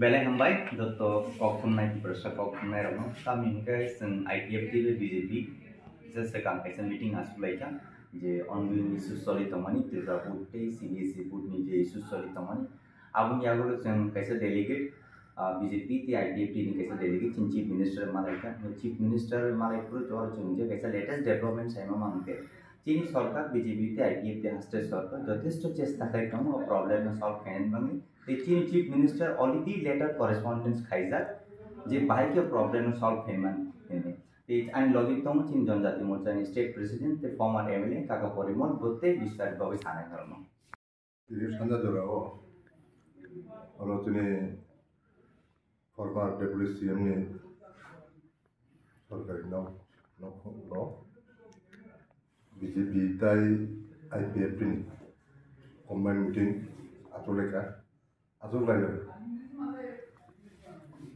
Belai hambai dotto kokun nai persa kokun nai ramo kami hingga sen ITF di BJP just sekarang kaisa meeting asulai kan je ongoing isu soli tomani tira putte CBSE put ni je isu soli tomani abun ya guru sen kaisa delegate BJP ti ITF ni kaisa delegate chief minister malaika chief minister malai puru jor je kaisa latest development saima mangte चीनी सरकार BJP ते ITF ते हस्ते सरकार যথেষ্ট চেষ্টা করে কোন প্রবলেম সলভ কেন বাংলি তে চীন chief minister already letter correspondence খাইজাক যে বাইকে প্রবলেম সলভ কেমান এনে তে আইন লজিক তম চীন জনজাতি মোর্চা স্টেট প্রেসিডেন্ট তে ফর্মার এমএলএ কাকা পরিমল বলতে বিস্তারিত ভাবে সানাই ধর্ম তিনি সান্দা জরাও আলোচনে ফর্মার ডেপুটি সিএম নি সরকারি নাম BJP tai IPF ni combined meeting atoleka atolai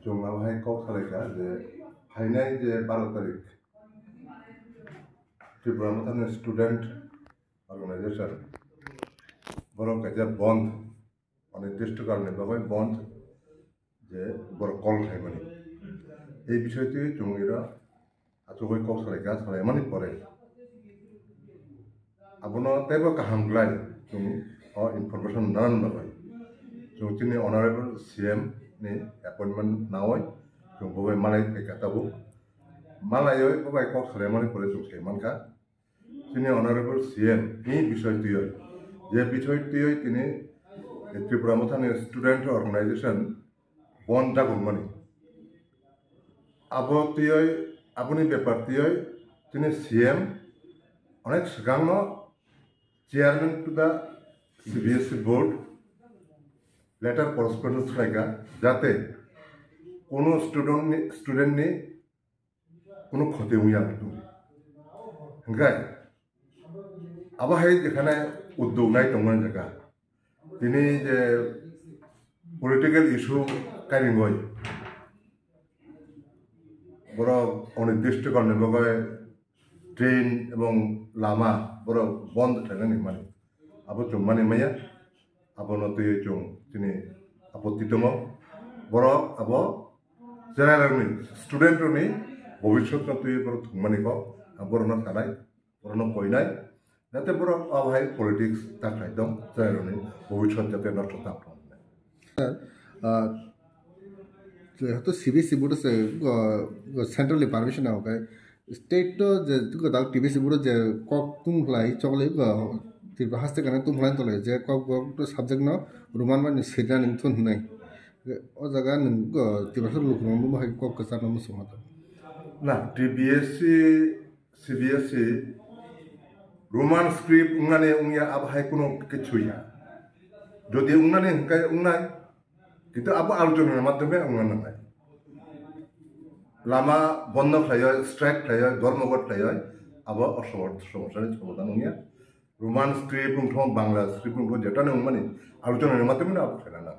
jong awhai kok thaleka je hainai je 12 tarik Tripura Matan student organization borok kaja bond অনির্দিষ্ট কারণে বাবাই বন্ধ যে বড় কল খাইমানি এই বিষয়টি জঙ্গিরা আতগৈ কক তhaleka thalaiমানি পরে abono tebo kaham glai tung information nan babai tung chini honorable CM ni appointment nawai tung babai malai ke katabu malai oi babai kok salemani pore tung semanka chini honorable CM ni bishoy tuyoi je bishoy tuyoi tini Tripura Matan student organization bond dagumani abo tuyoi apuni bepar tuyoi tini CM onek sigangno chairman to the CBSE board letter correspondence laga jate kono student ni kono khoti huya tu hangai aba hai jekhane uddog nai tongman jaga tini je political issue karingoi boro onidishto karone bagai train এবং লামা বড় বন্ধ থাকেনি মানে আবো চুম্মানি মাইয়া আবো নতুই চুম তিনি আপত্তি দङ বড় আবো জেনারেলনি স্টুডেন্টনি ভবিষ্যৎ নতুই বড় থুমানি ক বড় না থানাই বড় না কইনাই যাতে বড় আবহাই পলিটিক্স তাকাই দং জেনারেলনি ভবিষ্যৎ যাতে নষ্ট থাক যেহেতু সিবিএসই বোর্ড সেন্ট্রালি পারমিশন হবে state to je tu da TBC board je kok tum lai chokle ga tir haste kana tum lai tole je kok to subject no roman man sedan ning thun nai o jaga ning go tir luk no mo hai kok ka sa no musuma to na TBSC CBSE roman script ungane ungya abhai kuno kichuya jodi ungane kai ungnai কিন্তু আবো আলোচনার মাধ্যমে ungana nai Lama বন্ধ খাইয় strike খাইয় ধর্মঘট খাইয় আবার সমস্যার সমাধান নিয়ে রোমান স্ক্রিপ্ট বাংলা স্ক্রিপ্ট যেটা মানে আলোচনার মাধ্যমে আবার খেলা না